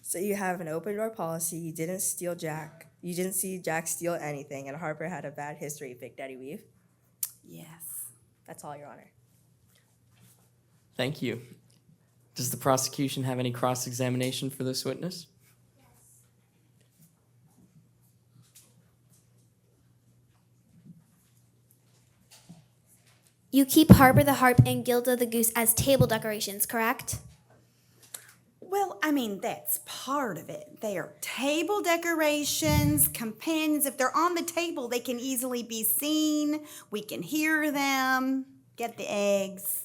So you have an open door policy. You didn't steal Jack. You didn't see Jack steal anything, and Harper had a bad history, Big Daddy Weave? Yes. That's all, Your Honor. Thank you. Does the prosecution have any cross-examination for this witness? You keep Harper the Harp and Gilda the Goose as table decorations, correct? Well, I mean, that's part of it. They are table decorations, companions. If they're on the table, they can easily be seen. We can hear them, get the eggs.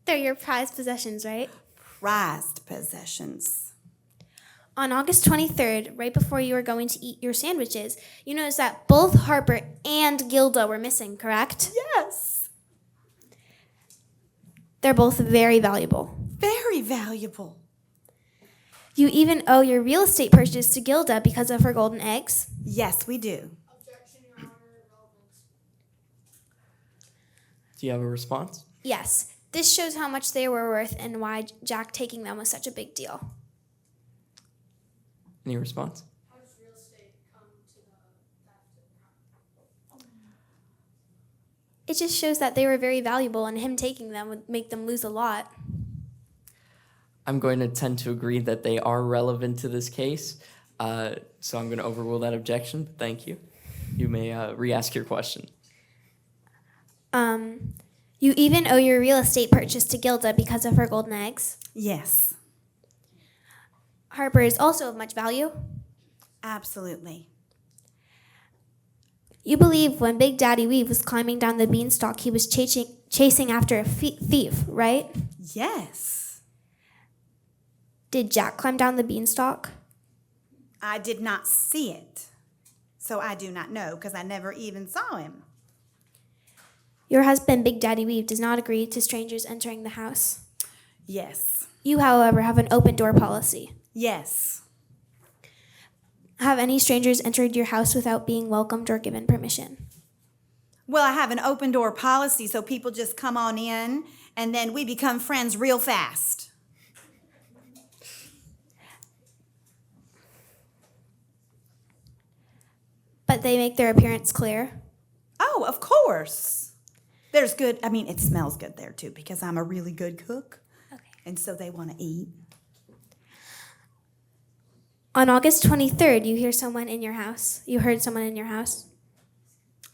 They're your prized possessions, right? Prized possessions. On August 23rd, right before you were going to eat your sandwiches, you noticed that both Harper and Gilda were missing, correct? Yes. They're both very valuable. Very valuable. You even owe your real estate purchase to Gilda because of her golden eggs? Yes, we do. Do you have a response? Yes. This shows how much they were worth and why Jack taking them was such a big deal. Any response? How does real estate come to the theft? It just shows that they were very valuable and him taking them would make them lose a lot. I'm going to tend to agree that they are relevant to this case, so I'm going to overrule that objection. Thank you. You may re-ask your question. You even owe your real estate purchase to Gilda because of her golden eggs? Yes. Harper is also of much value? Absolutely. You believe when Big Daddy Weave was climbing down the beanstalk, he was chasing after a thief, right? Yes. Did Jack climb down the beanstalk? I did not see it, so I do not know because I never even saw him. Your husband, Big Daddy Weave, does not agree to strangers entering the house. Yes. You, however, have an open door policy. Yes. Have any strangers entered your house without being welcomed or given permission? Well, I have an open door policy, so people just come on in, and then we become friends real fast. But they make their appearance clear? Oh, of course. There's good, I mean, it smells good there too because I'm a really good cook. Okay. And so they want to eat. On August 23rd, you hear someone in your house. You heard someone in your house?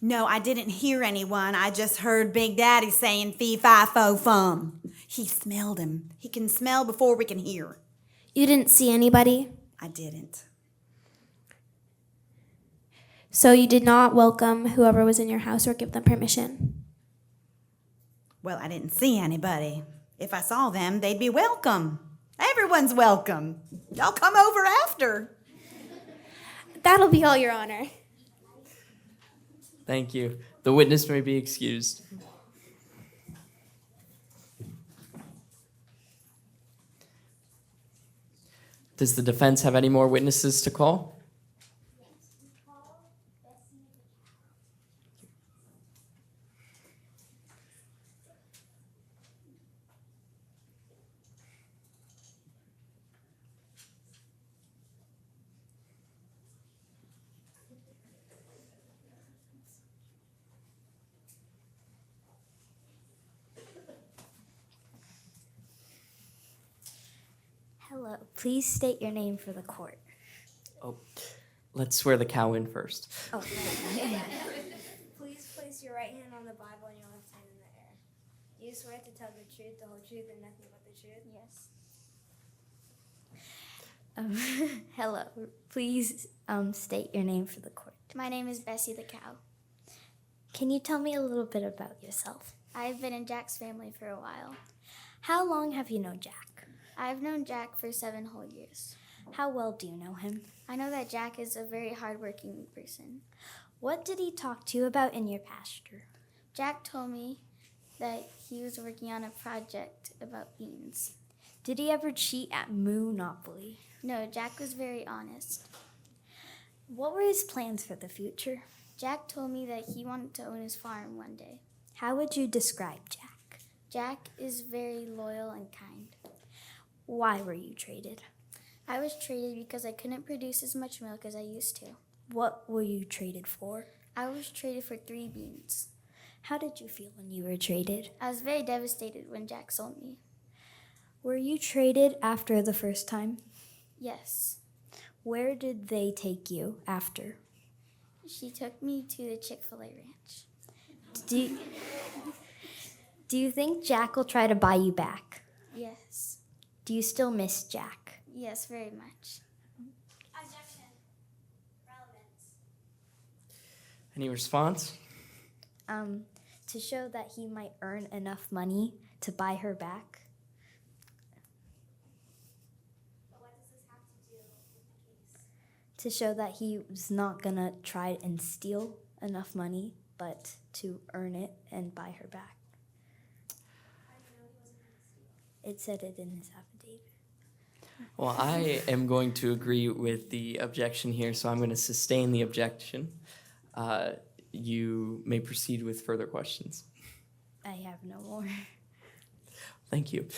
No, I didn't hear anyone. I just heard Big Daddy saying fee, fi, fo, fum. He smelled him. He can smell before we can hear. You didn't see anybody? I didn't. So you did not welcome whoever was in your house or give them permission? Well, I didn't see anybody. If I saw them, they'd be welcome. Everyone's welcome. Y'all come over after. That'll be all, Your Honor. Thank you. The witness may be excused. Does the defense have any more witnesses to call? Hello. Please state your name for the court. Oh, let's swear the cow in first. Oh. Please place your right hand on the Bible and your left hand in the air. You swear to tell the truth, the whole truth, and nothing but the truth? Yes. Hello. Please state your name for the court. My name is Bessie the Cow. Can you tell me a little bit about yourself? I've been in Jack's family for a while. How long have you known Jack? I've known Jack for 7 whole years. How well do you know him? I know that Jack is a very hardworking person. What did he talk to you about in your pasture? Jack told me that he was working on a project about beans. Did he ever cheat at Monopoly? No, Jack was very honest. What were his plans for the future? Jack told me that he wanted to own his farm one day. How would you describe Jack? Jack is very loyal and kind. Why were you traded? I was traded because I couldn't produce as much milk as I used to. What were you traded for? I was traded for 3 beans. How did you feel when you were traded? I was very devastated when Jack sold me. Were you traded after the first time? Yes. Where did they take you after? She took me to the Chick-fil-A ranch. Do you think Jack will try to buy you back? Yes. Do you still miss Jack? Yes, very much. Any response? To show that he might earn enough money to buy her back. But what does this have to do with the case? To show that he was not gonna try and steal enough money, but to earn it and buy her back. How do you know he wasn't going to steal? It said it in his affidavit. Well, I am going to agree with the objection here, so I'm going to sustain the objection. You may proceed with further questions. I have no more. Thank you.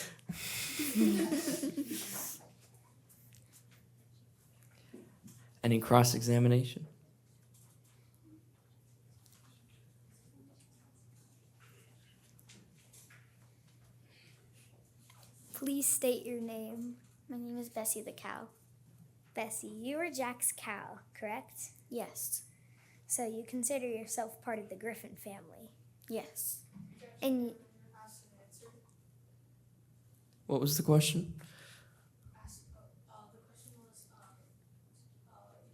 Any cross-examination? Please state your name. My name is Bessie the Cow. Bessie, you are Jack's cow, correct? Yes. So you consider yourself part of the Griffin family. Yes. And What was the question? The question was,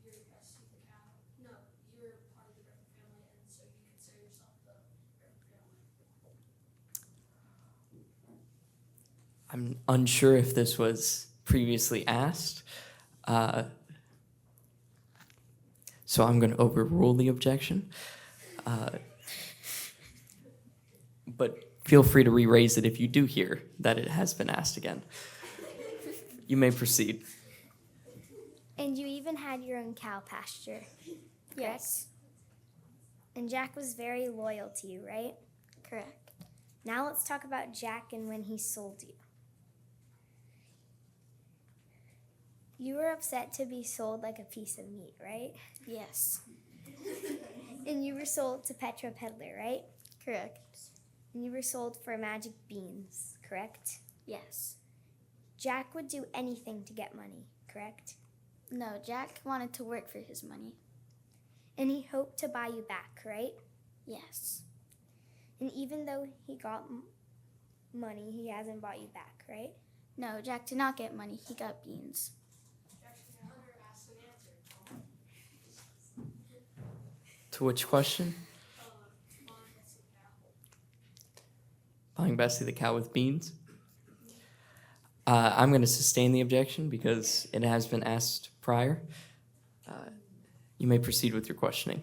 you're Bessie the Cow. No, you're part of the Griffin family, and so you consider yourself the Griffin family. I'm unsure if this was previously asked. So I'm going to overrule the objection. But feel free to re-raise it if you do hear that it has been asked again. You may proceed. And you even had your own cow pasture, correct? Yes. And Jack was very loyal to you, right? Correct. Now let's talk about Jack and when he sold you. You were upset to be sold like a piece of meat, right? Yes. And you were sold to Petra Peddler, right? Correct. And you were sold for magic beans, correct? Yes. Jack would do anything to get money, correct? No, Jack wanted to work for his money. And he hoped to buy you back, right? Yes. And even though he got money, he hasn't bought you back, right? No, Jack did not get money. He got beans. To which question? Buying Bessie the Cow with beans? I'm going to sustain the objection because it has been asked prior. You may proceed with your questioning.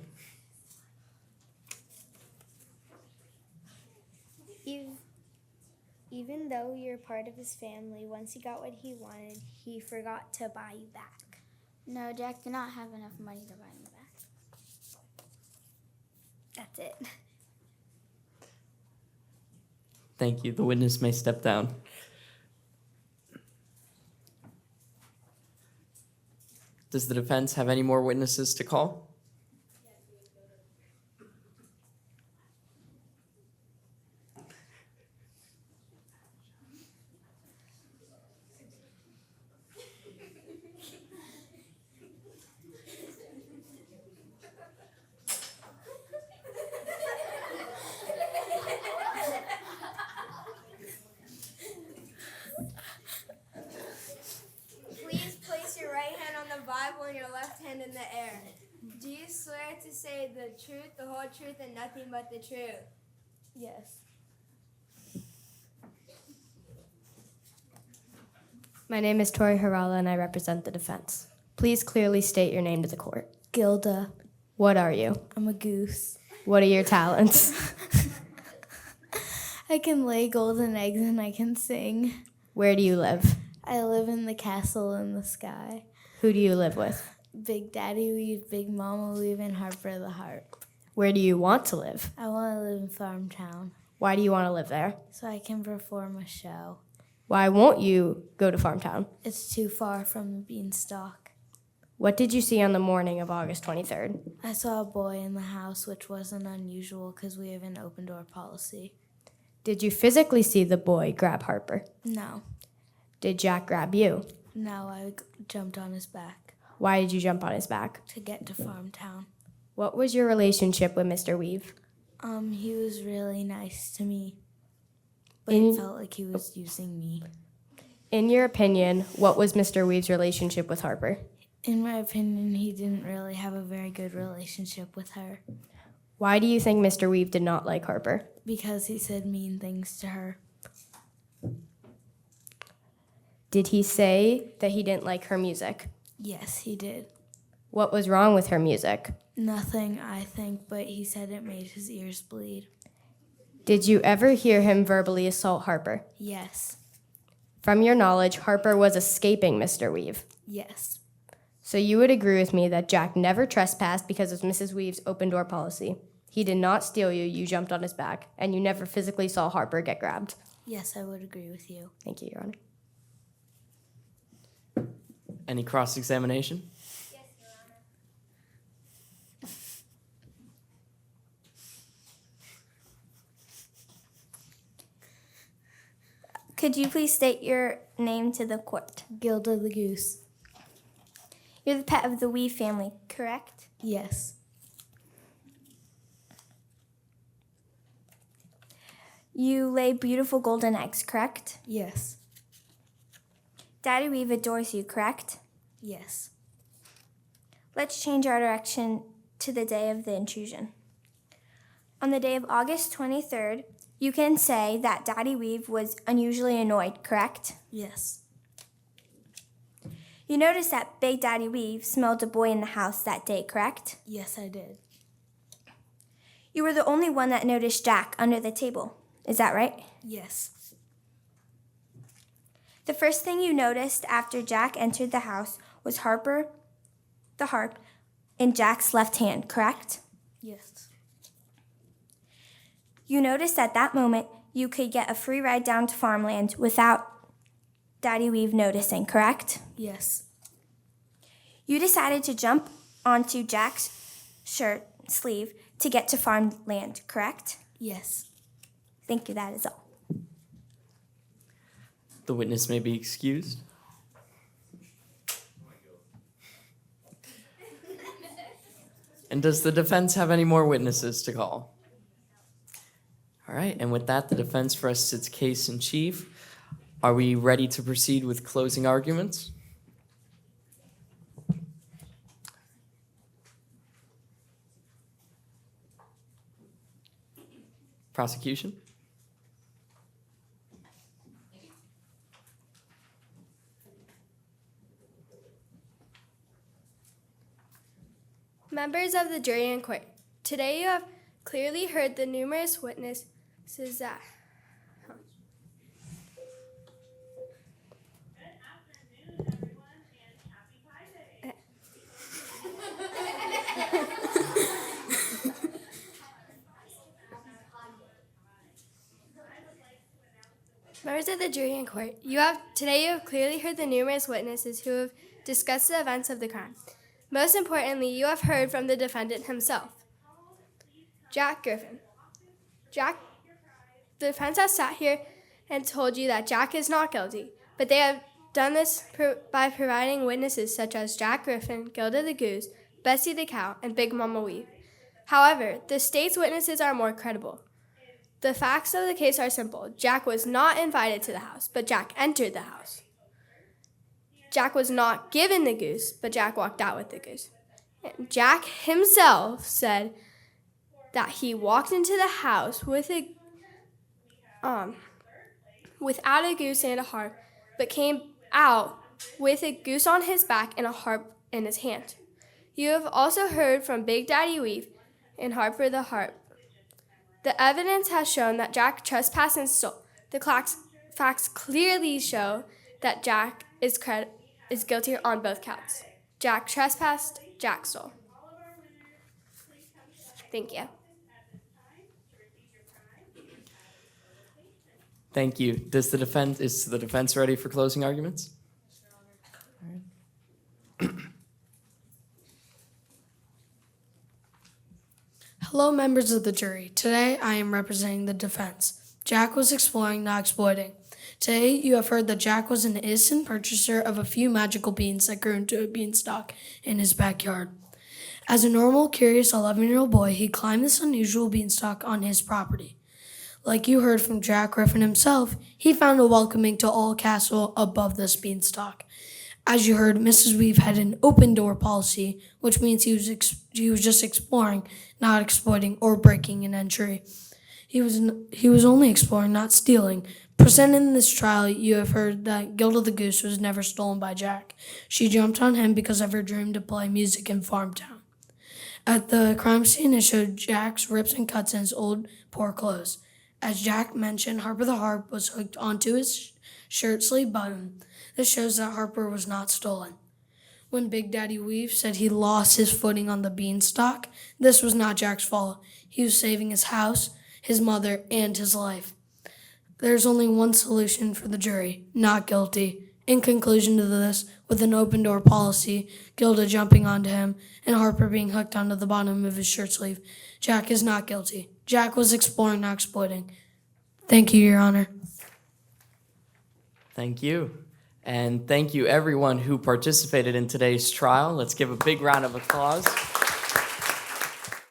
Even though you're part of his family, once he got what he wanted, he forgot to buy you back. No, Jack did not have enough money to buy me back. That's it. Thank you. The witness may step down. Does the defense have any more witnesses to call? Please place your say the truth, the whole truth, and nothing but the truth? Yes. My name is Tori Harala and I represent the defense. Please clearly state your name to the court. Gilda. What are you? I'm a goose. What are your talents? I can lay golden eggs and I can sing. Where do you live? I live in the castle in the sky. Who do you live with? Big Daddy Weave, Big Mama Weave, and Harper the Harp. Where do you want to live? I want to live in Farmtown Why do you want to live there? so I can perform a show. Why won't you go to Farmtown? It's too far from the Beanstalk. What did you see on the morning of August 23rd? I saw a boy in the house, which wasn't unusual because we have an open door policy. Did you physically see the boy grab Harper? No. Did Jack grab you? No, I jumped on his back Why did you jump on his back? to get to Farmtown. What was your relationship with Mr. Weave? He was really nice to me, but In- it felt like he was using me. In your opinion, what was Mr. Weave's relationship with Harper? In my opinion, he didn't really have a very good relationship with her Why do you think Mr. Weave did not like Harper? because he said mean things to her. Did he say that he didn't like her music? Yes, he did. What was wrong with her music? Nothing, I think, but he said it made his ears bleed. Did you ever hear him verbally assault Harper? Yes. From your knowledge, Harper was escaping Mr. Weave. Yes. So you would agree with me that Jack never trespassed because of Mrs. Weave's open door policy. He did not steal you, you jumped on his back, and you never physically saw Harper get grabbed. Yes, I would agree with you. Thank you, Your Honor. Any cross-examination? Yes, Your Honor. Could you please state your name to the court? Gilda the Goose. You're the pet of the Weave family, correct? Yes. You lay beautiful golden eggs, correct? Yes. Daddy Weave adores you, correct? Yes. Let's change our direction to the day of the intrusion. On the day of August 23rd, you can say that Daddy Weave was unusually annoyed, correct? Yes. You noticed that Big Daddy Weave smelled a boy in the house that day, correct? Yes, I did. You were the only one that noticed Jack under the table. Is that right? Yes. The first thing you noticed after Jack entered the house was Harper, the harp, in Jack's left hand, correct? Yes. You noticed at that moment you could get a free ride down to farmland without Daddy Weave noticing, correct? Yes. You decided to jump onto Jack's shirt sleeve to get to farmland, correct? Yes. Thank you, that is all. The witness may be excused. And does the defense have any more witnesses to call? All right, and with that, the defense rests its case in chief. Are we ready to proceed with closing arguments? Prosecution? Members of the jury and court, today you have clearly heard the numerous witnesses that. Members of the jury and court, you have clearly heard the numerous witnesses who have discussed the events of the crime. Most importantly, you have heard from the defendant himself, Jack Griffin. The defense has sat here and told you that Jack is not guilty, but they have done this by providing witnesses such as Jack Griffin, Gilda the Goose, Bessie the Cow, and Big Mama Weave. However, the state's witnesses are more credible. The facts of the case are simple. Jack was not invited to the house, but Jack entered the house. Jack was not given the goose, but Jack walked out with the goose. Jack himself said that he walked into the house without a goose and a harp, but came out with a goose on his back and a harp in his hand. You have also heard from Big Daddy Weave and Harper the Harp. The evidence has shown that Jack trespassed and stole. The facts clearly show that Jack is guilty on both counts. Jack trespassed, Jack stole. Thank you. Thank you. Is the defense ready for closing arguments? Hello, members of the jury. Today, I am representing the defense. Jack was exploring, not exploiting. Today, you have heard that Jack was an innocent purchaser of a few magical beans that grew into a beanstalk in his backyard. As a normal, curious 11-year-old boy, he climbed this unusual beanstalk on his property. Like you heard from Jack Griffin himself, he found a welcoming to all castle above this beanstalk. As you heard, Mrs. Weave had an open door policy, which means he was just exploring, not exploiting or breaking an entry. He was only exploring, not stealing. Presented in this trial, you have heard that Gilda the Goose was never stolen by Jack. She jumped on him because of her dream to play music in Farmtown. At the crime scene, it showed Jack's rips and cuts in his old, poor clothes. As Jack mentioned, Harper the Harp was hooked onto his shirt sleeve button. This shows that Harper was not stolen. When Big Daddy Weave said he lost his footing on the beanstalk, this was not Jack's fault. He was saving his house, his mother, and his life. There's only one solution for the jury: not guilty. In conclusion to this, with an open door policy, Gilda jumping onto him, and Harper being hooked onto the bottom of his shirt sleeve, Jack is not guilty. Jack was exploring, not exploiting. Thank you, Your Honor. Thank you. And thank you everyone who participated in today's trial. Let's give a big round of applause.